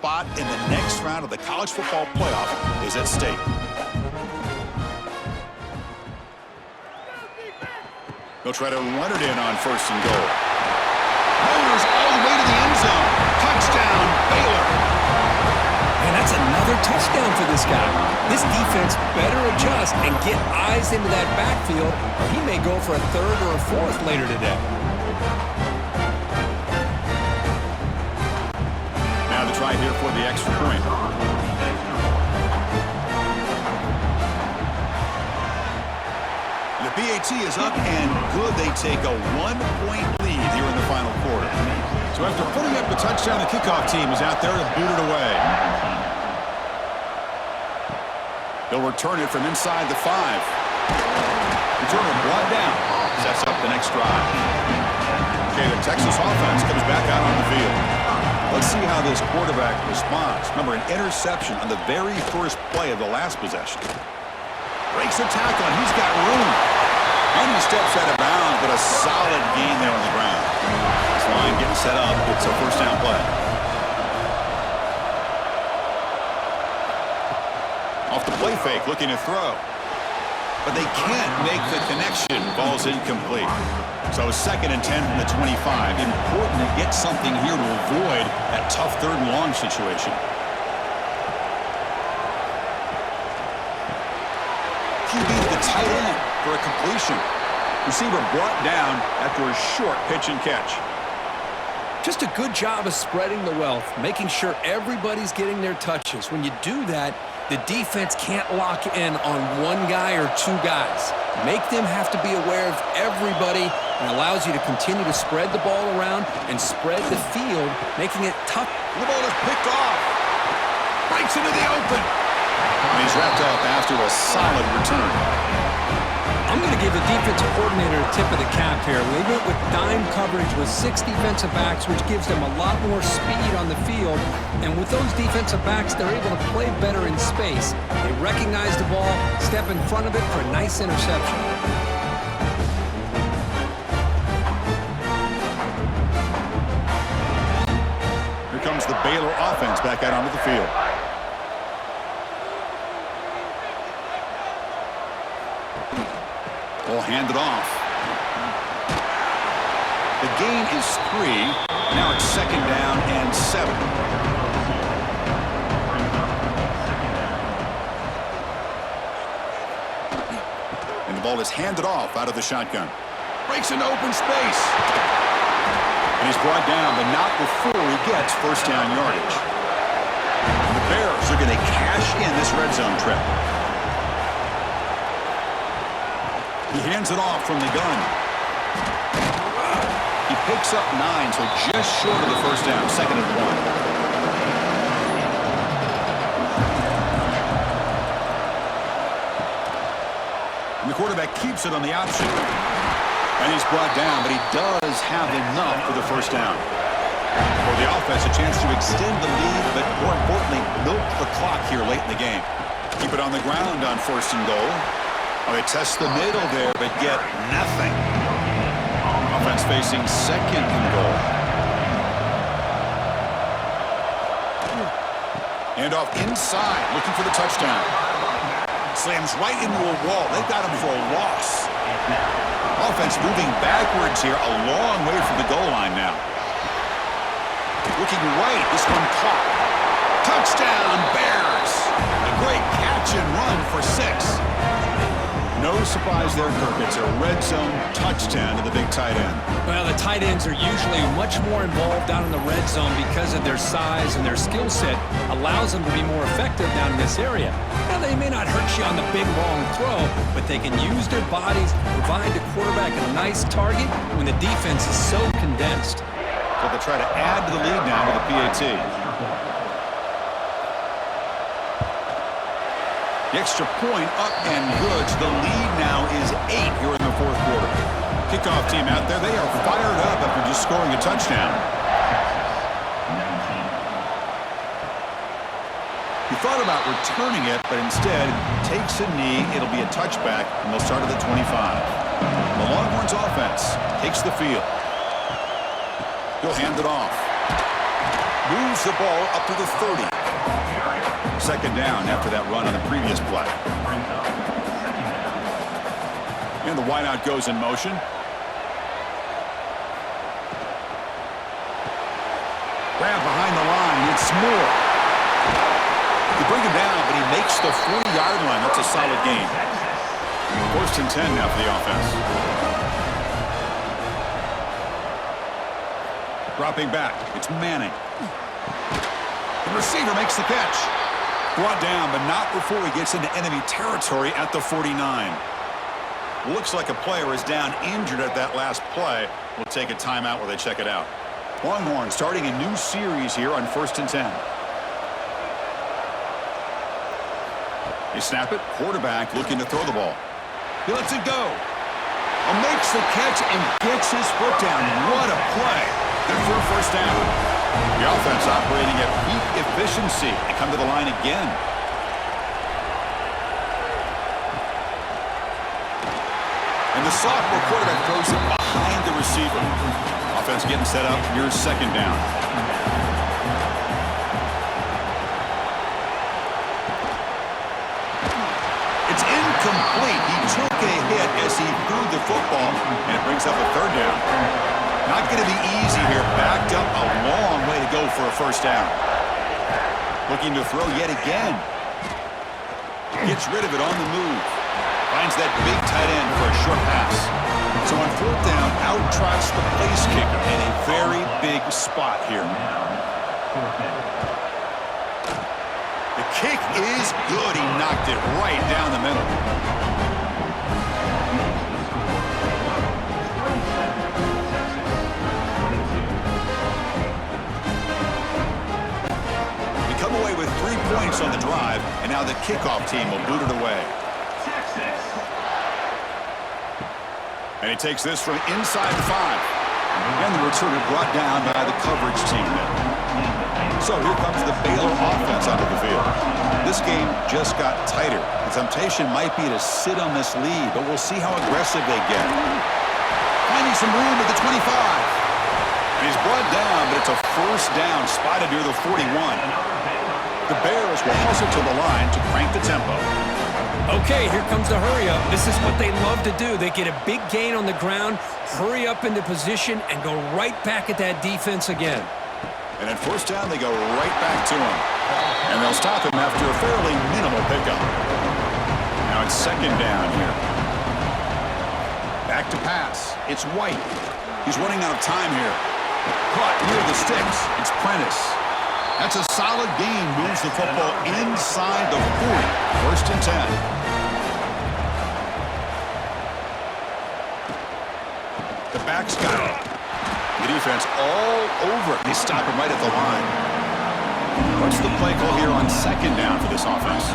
spot in the next round of the college football playoff is at stake. He'll try to run it in on 1st and goal. Motors all the way to the end zone. Touchdown, Baylor. And that's another touchdown for this guy. This defense better adjust and get eyes into that backfield, or he may go for a 3rd or a 4th later today. Now the try here for the extra point. The BAT is up and good. They take a 1-point lead here in the final quarter. So after putting up the touchdown, the kickoff team is out there to boot it away. They'll return it from inside the 5. Returner brought down. Sets up the next drive. Okay, the Texas offense comes back out on the field. Let's see how this quarterback responds. Remember, an interception on the very first play of the last possession. Breaks a tackle, and he's got room. And he steps out of bounds, but a solid gain there on the ground. This line getting set up. It's a 1st down play. Off the play fake, looking to throw. But they can't make the connection. Ball's incomplete. So 2nd and 10 from the 25. Important to get something here to avoid that tough 3rd and long situation. QB to the tight end for a completion. Receiver brought down after a short pitch and catch. Just a good job of spreading the wealth, making sure everybody's getting their touches. When you do that, the defense can't lock in on one guy or 2 guys. Make them have to be aware of everybody, and allows you to continue to spread the ball around and spread the field, making it tough. The ball is picked off. Breaks into the open. And he's wrapped up after a solid return. I'm going to give the defensive coordinator a tip of the cap here. They went with dime coverage with 6 defensive backs, which gives them a lot more speed on the field. And with those defensive backs, they're able to play better in space. They recognize the ball, step in front of it for a nice interception. Here comes the Baylor offense back out onto the field. Ball handed off. The gain is 3. Now it's 2nd down and 7. And the ball is handed off out of the shotgun. Breaks into open space. And he's brought down, but not before he gets 1st down yardage. The Bears are going to cash in this red zone trip. He hands it off from the gun. He picks up 9, so just short of the 1st down, 2nd and 1. And the quarterback keeps it on the option. And he's brought down, but he does have enough for the 1st down. For the offense, a chance to extend the lead, but more importantly, milk the clock here late in the game. Keep it on the ground on 1st and goal. Oh, they test the middle there, but get nothing. Offense facing 2nd and goal. And off inside, looking for the touchdown. Slams right into a wall. They've got him for a loss. Offense moving backwards here, a long way from the goal line now. Looking right, this one caught. Touchdown, Bears! A great catch and run for 6. No surprise there, Kirk. It's a red zone touchdown to the big tight end. Well, the tight ends are usually much more involved down in the red zone because of their size, and their skill set allows them to be more effective down in this area. Now, they may not hurt you on the big, long throw, but they can use their bodies, provide the quarterback a nice target when the defense is so condensed. So they'll try to add to the lead now with the PAT. The extra point up and good. So the lead now is 8 here in the 4th quarter. Kickoff team out there. They are fired up after just scoring a touchdown. He thought about returning it, but instead takes a knee. It'll be a touchback, and they'll start at the 25. The Longhorns offense takes the field. He'll hand it off. Moves the ball up to the 30. Second down after that run on the previous play. And the wideout goes in motion. Grab behind the line. It's Moore. You bring him down, but he makes the 40-yard line. That's a solid gain. First and 10 now for the offense. Dropping back. It's Manning. The receiver makes the catch. Brought down, but not before he gets into enemy territory at the 49. Looks like a player is down injured at that last play. We'll take a timeout while they check it out. Longhorn starting a new series here on first and 10. They snap it. Quarterback looking to throw the ball. He lets it go. Makes the catch and gets his foot down. What a play. Good for a first down. The offense operating at peak efficiency. They come to the line again. And the sophomore quarterback throws it behind the receiver. Offense getting set up. Here's second down. It's incomplete. He took a hit as he threw the football, and it brings up a third down. Not going to be easy here. Backed up a long way to go for a first down. Looking to throw yet again. Gets rid of it on the move. Finds that big tight end for a short pass. So on fourth down, out trots the place kicker in a very big spot here. The kick is good. He knocked it right down the middle. We come away with 3 points on the drive, and now the kickoff team will boot it away. And he takes this from inside the 5. And the returner brought down by the coverage team. So here comes the Baylor offense onto the field. This game just got tighter. The temptation might be to sit on this lead, but we'll see how aggressive they get. Finding some room at the 25. And he's brought down, but it's a first down spotted near the 41. The Bears will hustle to the line to crank the tempo. Okay, here comes the hurry-up. This is what they love to do. They get a big gain on the ground, hurry up into position, and go right back at that defense again. And at first down, they go right back to him. And they'll stop him after a fairly minimal pickup. Now it's second down here. Back to pass. It's White. He's running out of time here. Caught near the sticks. It's Prentice. That's a solid gain. Moves the football inside the 40. First and 10. The back's got it. The defense all over it. They stop him right at the line. What's the play call here on second down for this offense?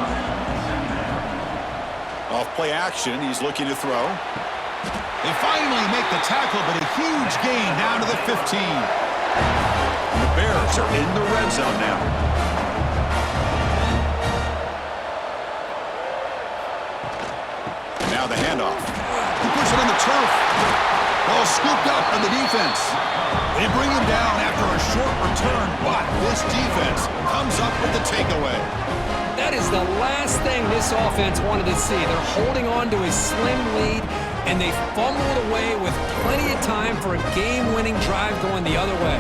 Off play action. He's looking to throw. They finally make the tackle, but a huge gain down to the 15. And the Bears are in the red zone now. And now the handoff. He puts it on the turf. Ball scooped up on the defense. They bring him down after a short return, but this defense comes up with the takeaway. That is the last thing this offense wanted to see. They're holding on to a slim lead, and they fumbled away with plenty of time for a game-winning drive going the other way.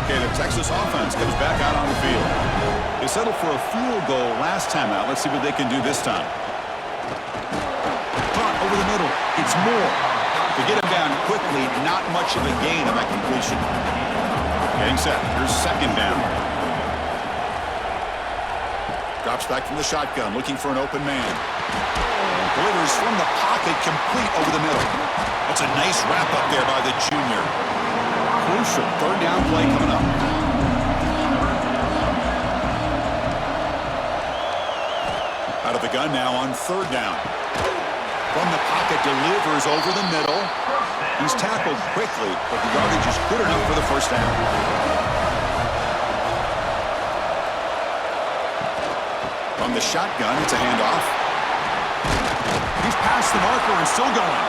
Okay, the Texas offense comes back out on the field. They settled for a field goal last time out. Let's see what they can do this time. Caught over the middle. It's Moore. To get him down quickly, not much of a gain on that completion. Getting set. Here's second down. Drops back from the shotgun, looking for an open man. Delivers from the pocket, complete over the middle. That's a nice wrap up there by the junior. Crucial third down play coming up. Out of the gun now on third down. From the pocket, delivers over the middle. He's tackled quickly, but the yardage is good enough for the first down. From the shotgun, it's a handoff. He's past the marker and still going.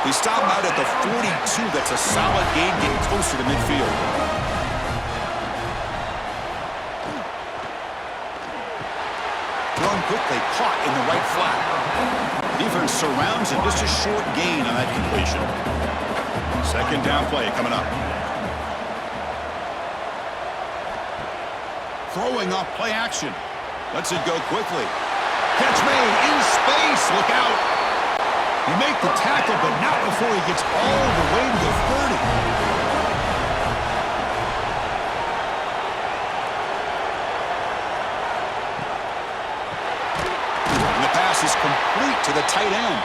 They stop him out at the 42. That's a solid gain, getting closer to midfield. Thrown quickly, caught in the right flat. Defense surrounds him. Just a short gain on that completion. Second down play coming up. Throwing off play action. Lets it go quickly. Catch made in space. Look out. He make the tackle, but not before he gets all the way to the 30. And the pass is complete to the tight end.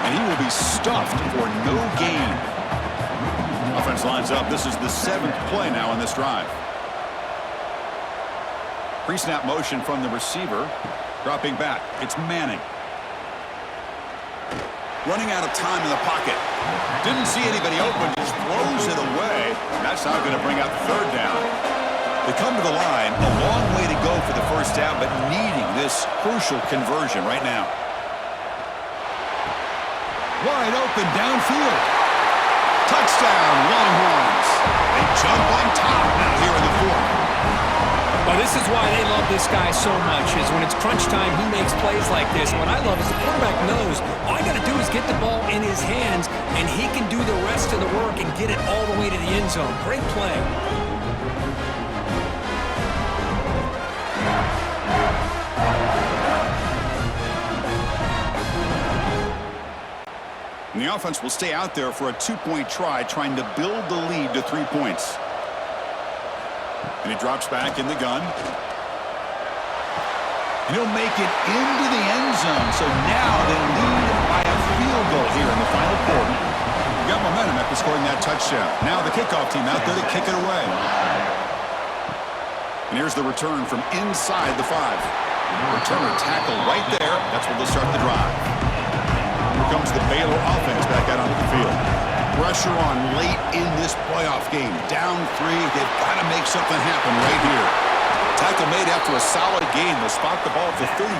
And he will be stuffed for no gain. Offense lines up. This is the 7th play now in this drive. Pre-snap motion from the receiver. Dropping back. It's Manning. Running out of time in the pocket. Didn't see anybody open. Just throws it away. That's not going to bring out the third down. They come to the line. A long way to go for the first down, but needing this crucial conversion right now. Wide open downfield. Touchdown, Longhorns. They jump on top now here in the 4th. Well, this is why they love this guy so much, is when it's crunch time, he makes plays like this. What I love is the quarterback knows all I got to do is get the ball in his hands, and he can do the rest of the work and get it all the way to the end zone. Great play. And the offense will stay out there for a 2-point try, trying to build the lead to 3 points. And he drops back in the gun. And he'll make it into the end zone. So now they lead by a field goal here in the final quarter. They got momentum after scoring that touchdown. Now the kickoff team out there to kick it away. And here's the return from inside the 5. Returner tackle right there. That's where they'll start the drive. Here comes the Baylor offense back out onto the field. Pressure on late in this playoff game. Down 3. They've got to make something happen right here. Tackle made after a solid gain. They'll spot the ball at the 31.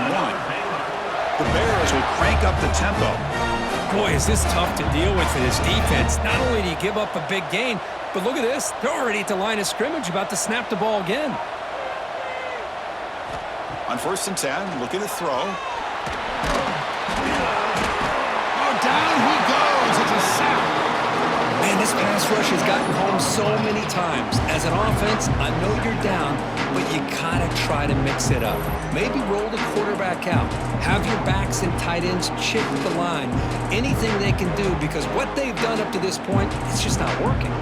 The Bears will crank up the tempo. Boy, is this tough to deal with for this defense. Not only do you give up a big gain, but look at this. They're already at the line of scrimmage, about to snap the ball again. On 1st and 10, looking to throw. Oh, down he goes. It's a sack. Man, this pass rush has gotten home so many times. As an offense, I know you're down, but you gotta try to mix it up. Maybe roll the quarterback out. Have your backs and tight ends chip the line. Anything they can do, because what they've done up to this point, it's just not working.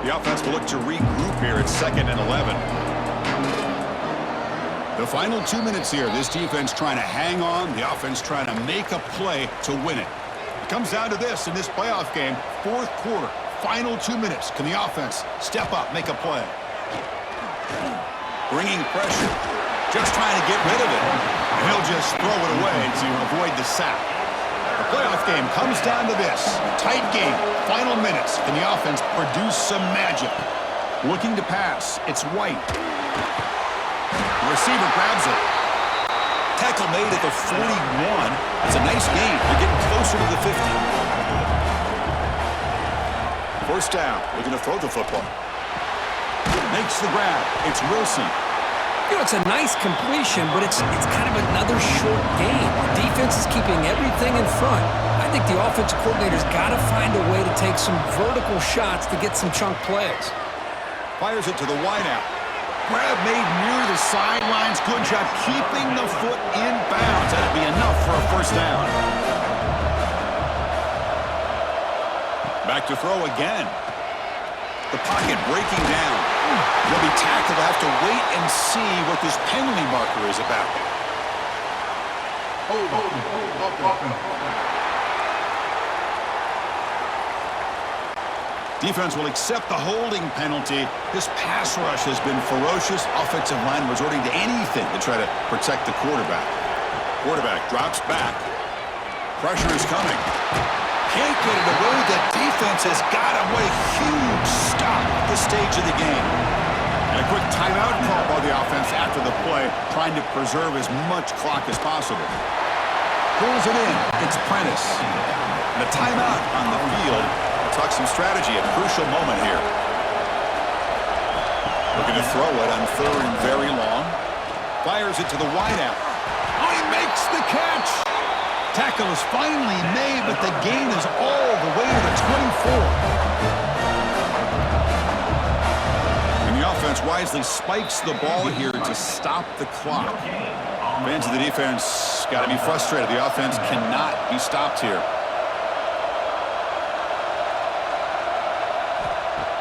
The offense will look to regroup here at 2nd and 11. The final 2 minutes here. This defense trying to hang on. The offense trying to make a play to win it. It comes down to this in this playoff game. 4th quarter. Final 2 minutes. Can the offense step up, make a play? Bringing pressure. Just trying to get rid of it. And he'll just throw it away to avoid the sack. The playoff game comes down to this. Tight game. Final minutes. Can the offense produce some magic? Looking to pass. It's White. The receiver grabs it. Tackle made at the 41. It's a nice gain. They're getting closer to the 50. 1st down. Looking to throw the football. Makes the grab. It's Wilson. You know, it's a nice completion, but it's kind of another short game. The defense is keeping everything in front. I think the offensive coordinator's got to find a way to take some vertical shots to get some chunk plays. Fires it to the wideout. Grab made near the sidelines. Good job keeping the foot in bounds. That'd be enough for a 1st down. Back to throw again. The pocket breaking down. He'll be tackled. Have to wait and see what this penalty marker is about. Defense will accept the holding penalty. This pass rush has been ferocious. Offensive line resorting to anything to try to protect the quarterback. Quarterback drops back. Pressure is coming. Can't get it away. The defense has got him. What a huge stop at this stage of the game. And a quick timeout call by the offense after the play, trying to preserve as much clock as possible. Pulls it in. It's Prentice. And a timeout on the field. We'll talk some strategy. A crucial moment here. Looking to throw it on 3rd and very long. Fires it to the wideout. Oh, he makes the catch. Tackle is finally made, but the gain is all the way to the 24. And the offense wisely spikes the ball here to stop the clock. Fans of the defense got to be frustrated. The offense cannot be stopped here.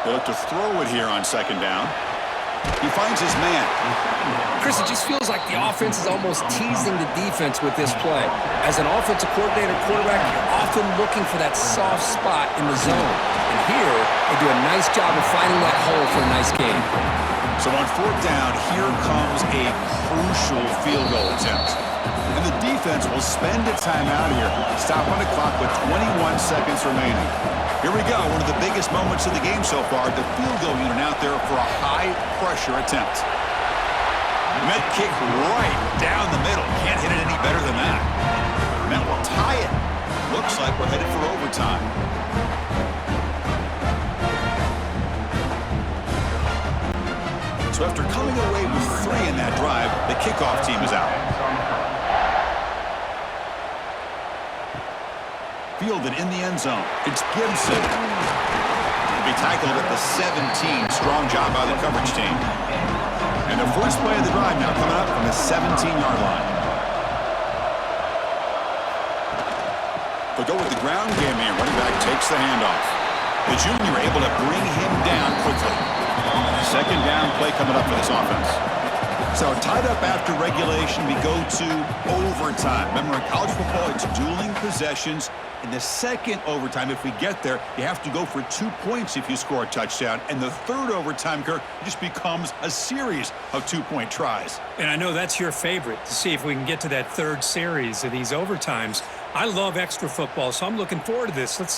They look to throw it here on 2nd down. He finds his man. Chris, it just feels like the offense is almost teasing the defense with this play. As an offensive coordinator, quarterback, you're often looking for that soft spot in the zone. And here, they do a nice job of finding that hole for a nice gain. So on 4th down, here comes a crucial field goal attempt. And the defense will spend a timeout here. Stop on the clock with 21 seconds remaining. Here we go, one of the biggest moments of the game so far. The field goal unit out there for a high-pressure attempt. Met kick right down the middle. Can't hit it any better than that. And that will tie it. Looks like we're headed for overtime. So after coming away with 3 in that drive, the kickoff team is out. Fielded in the end zone. It's Gibson. He'll be tackled at the 17. Strong job by the coverage team. And the first play of the drive now coming up from the 17-yard line. They'll go with the ground game here. Running back takes the handoff. The junior able to bring him down quickly. 2nd down play coming up for this offense. So tied up after regulation, we go to overtime. Remember, in college football, it's dueling possessions. In the 2nd overtime, if we get there, you have to go for 2 points if you score a touchdown. And the 3rd overtime, Kirk, just becomes a series of 2-point tries. And I know that's your favorite, to see if we can get to that 3rd series of these overtimes. I love extra football, so I'm looking forward to this. Let's see.